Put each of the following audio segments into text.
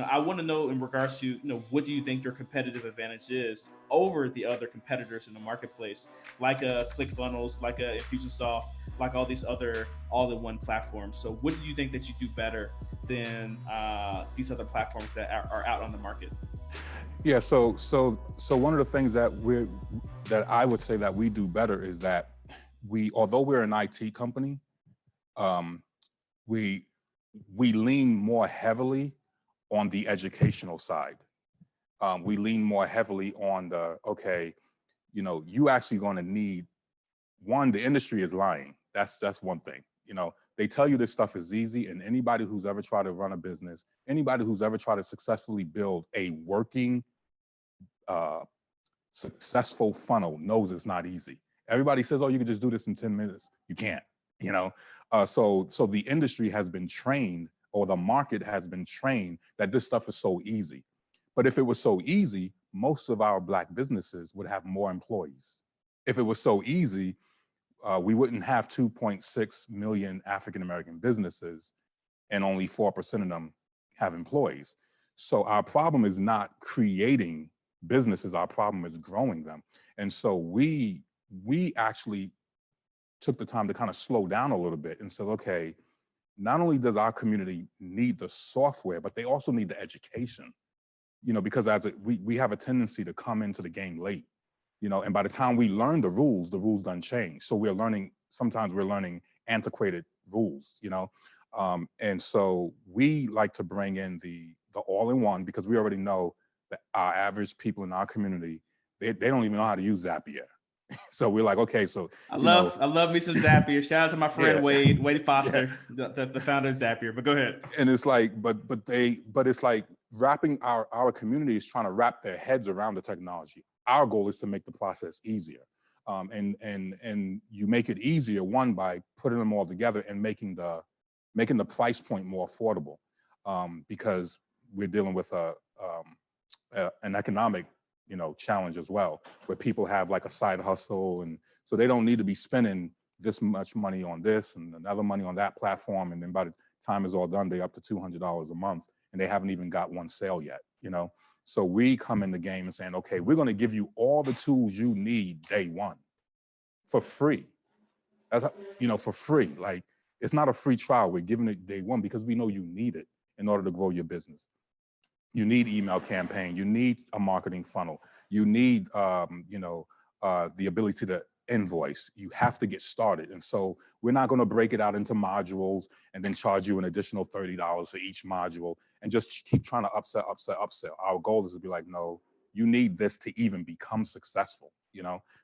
I want to know in regards to, what do you think your competitive advantage is over the other competitors in the marketplace, like ClickFunnels, like Infusionsoft, like all these other all-in-one platforms. So what do you think that you do better than these other platforms that are out on the market? Yeah, so one of the things that I would say that we do better is that although we're an IT company, um, we lean more heavily on the educational side. We lean more heavily on okay, you actually going to need the industry is lying. That's one thing. They tell you this stuff is easy, and anybody who's ever tried to run a business, anybody who's ever tried to successfully build a working, successful funnel knows it's not easy. Everybody says, oh, you can just do this in 10 minutes. You can't, so the industry has been trained, or the market has been trained, that this stuff is so easy. But if it was so easy, most of our Black businesses would have more employees. If it was so easy, we wouldn't have 2.6 million African-American businesses and only 4% of them have employees. So our problem is not creating businesses, our problem is growing them. And so we actually took the time to kind of slow down a little bit and said, okay, not only does our community need the software, but they also need the education, because we have a tendency to come into the game late. And by the time we learn the rules done change. So sometimes we're learning antiquated rules, and so we like to bring in the all-in-one, because we already know that our average people in our community, they don't even know how to use Zapier. So we're like, okay, so I love me some Zapier. Shout out to my friend Wade Foster, the founder of Zapier. But go ahead. And it's like, but it's like wrapping our community is trying to wrap their heads around the technology. Our goal is to make the process easier, and you make it easier, one, by putting them all together and making the price point more affordable, because we're dealing with an economic challenge as well, where people have like a side hustle, and so they don't need to be spending this much money on this and another money on that platform, and then by the time it's all done, they're up to $200 a month, and they haven't even got one sale yet. So we come in the game and saying, okay, we're going to give you all the tools you need day one for free. That's for free. Like, it's not a free trial. We're giving it day one because we know you need it in order to grow your business. You need email campaign. You need a marketing funnel. You need, the ability to invoice. You have to get started. And so we're not going to break it out into modules and then charge you an additional $30 for each module and just keep trying to upsell. Our goal is to be like, no, you need this to even become successful,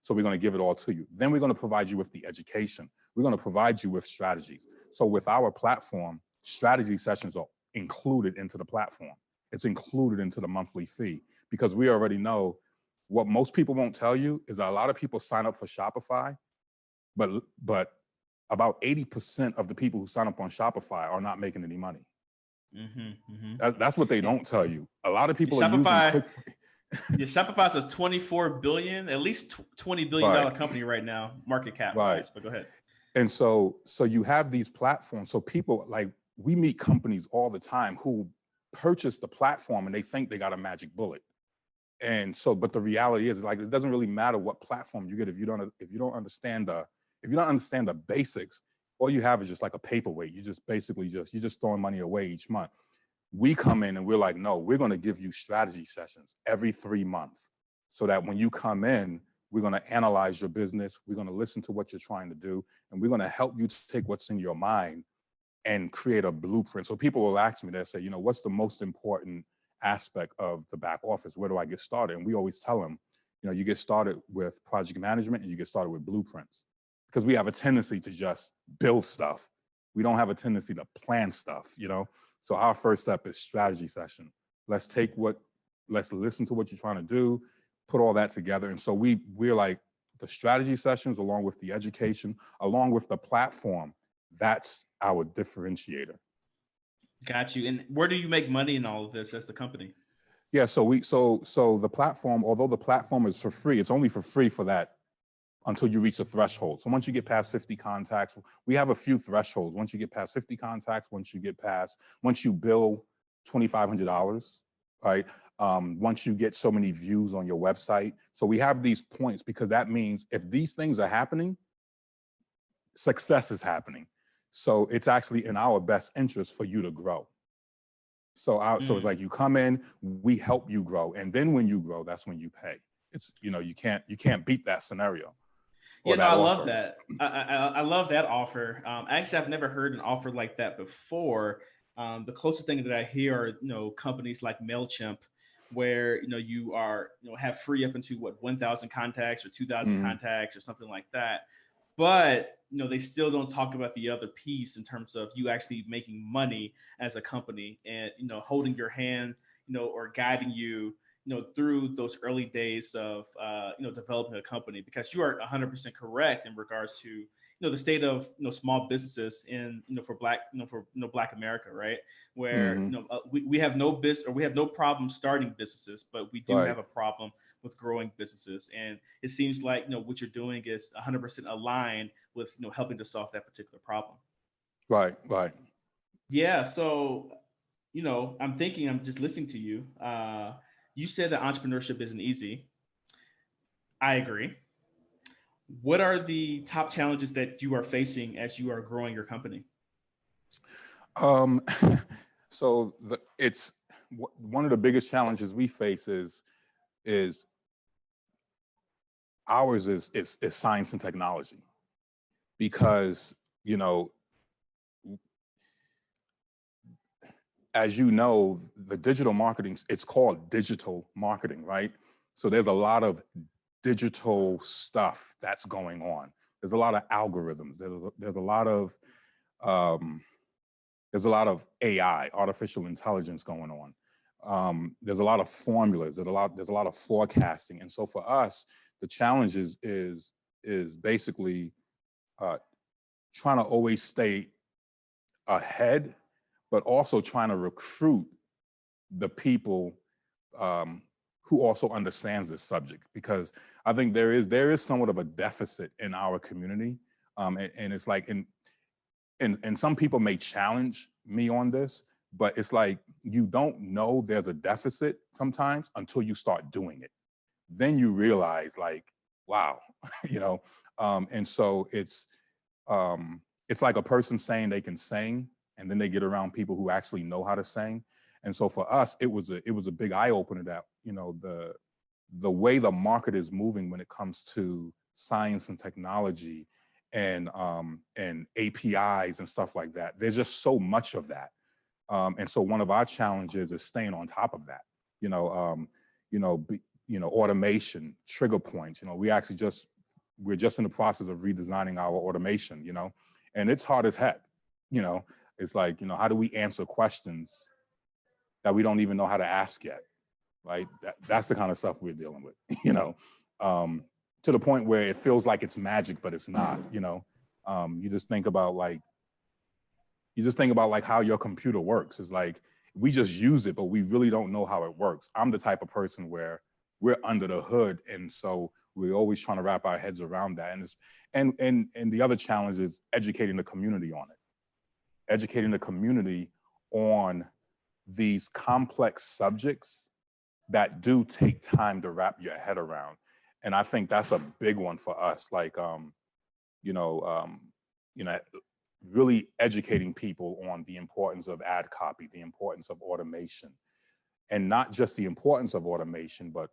So we're going to give it all to you. Then we're going to provide you with the education. We're going to provide you with strategies. So with our platform, strategy sessions are included into the platform. It's included into the monthly fee, because we already know what most people won't tell you is that a lot of people sign up for Shopify, but about 80% of the people who sign up on Shopify are not making any money. That's what they don't tell you. A lot of people are using Shopify's a 24 billion, at least $20 billion company right now, market cap wise. But go ahead. And so you have these platforms. So people, like, we meet companies all the time who purchase the platform and they think they got a magic bullet. And so, but the reality is, like, it doesn't really matter what platform you get if you don't understand the basics. All you have is just like a paperweight. You're just throwing money away each month. We come in and we're like, no, we're going to give you strategy sessions every 3 months, so that when you come in, we're going to analyze your business. We're going to listen to what you're trying to do, and we're going to help you to take what's in your mind and create a blueprint. So people will ask me, they'll say, what's the most important aspect of the back office? Where do I get started? And we always tell them, you get started with project management and you get started with blueprints, because we have a tendency to just build stuff. We don't have a tendency to plan stuff, So our first step is strategy session. Let's listen to what you're trying to do, put all that together. And so we're like, the strategy sessions, along with the education, along with the platform, that's our differentiator. Got you. And where do you make money in all of this as the company? Yeah, so the platform, although the platform is for free, it's only for free for that until you reach a threshold. So once you get past 50 contacts, we have a few thresholds. Once you get past 50 contacts, once you bill $2,500, right? Once you get so many views on your website. So we have these points because that means if these things are happening, success is happening. So it's actually in our best interest for you to grow. So it's like you come in, we help you grow. And then when you grow, that's when you pay. It's, you can't beat that scenario. Yeah, no, I love that. I love that offer. Actually, I've never heard an offer like that before. The closest thing that I hear are companies like Mailchimp, where you are have free up into 1,000 contacts or 2,000 contacts or something like that. But they still don't talk about the other piece in terms of you actually making money as a company and holding your hand, or guiding you through those early days of developing a company, because you are 100% correct in regards to the state of small businesses in for Black America, right? Where we have no business, or we have no problem starting businesses, but we do have a problem with growing businesses. And it seems like what you're doing is 100% aligned with helping to solve that particular problem. Right. Yeah. So I'm just listening to you. You said that entrepreneurship isn't easy. I agree. What are the top challenges that you are facing as you are growing your company? Um, so it's one of the biggest challenges we face is ours is science and technology, because as the digital marketing, it's called digital marketing, right? So there's a lot of digital stuff that's going on. There's a lot of algorithms. There's a lot of AI, artificial intelligence going on. There's a lot of formulas. There's a lot of forecasting. And so for us, the challenge is basically trying to always stay ahead, but also trying to recruit the people who also understands this subject, because I think there is somewhat of a deficit in our community, and it's like, and some people may challenge me on this, but it's like you don't know there's a deficit sometimes until you start doing it. Then you realize, like, wow, and so it's like a person saying they can sing, and then they get around people who actually know how to sing. And so for us, it was a big eye opener that the way the market is moving when it comes to science and technology and APIs and stuff like that. There's just so much of that, and so one of our challenges is staying on top of that. Automation, trigger points. We're just in the process of redesigning our automation. And it's hard as heck. It's like, how do we answer questions that we don't even know how to ask yet, right? That's the kind of stuff we're dealing with, to the point where it feels like it's magic, but it's not. You just think about like how your computer works. It's like we just use it, but we really don't know how it works. I'm the type of person where we're under the hood, and so we're always trying to wrap our heads around that. And the other challenge is educating the community on it. Educating the community on these complex subjects that do take time to wrap your head around. And I think that's a big one for us. Like, really educating people on the importance of ad copy, the importance of automation, and not just the importance of automation, but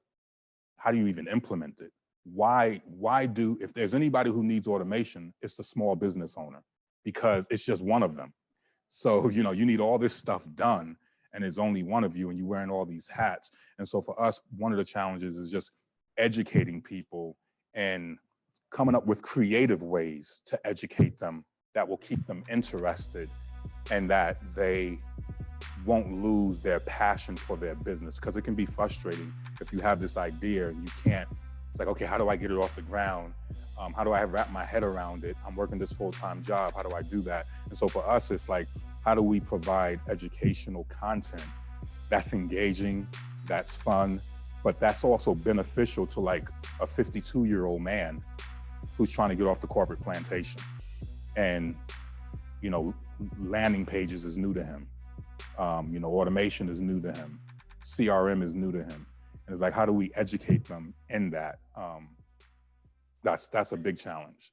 how do you even implement it? If there's anybody who needs automation, it's the small business owner, because it's just one of them. So, you need all this stuff done, and it's only one of you, and you're wearing all these hats. And so for us, one of the challenges is just educating people and coming up with creative ways to educate them that will keep them interested, and that they won't lose their passion for their business. Because it can be frustrating if you have this idea and you can't. It's like, okay, how do I get it off the ground? How do I wrap my head around it? I'm working this full-time job. How do I do that? And so for us, it's like, how do we provide educational content that's engaging, that's fun, but that's also beneficial to like a 52-year-old man who's trying to get off the corporate plantation. And, landing pages is new to him. Automation is new to him, CRM is new to him, and it's like, how do we educate them in that? That's a big challenge.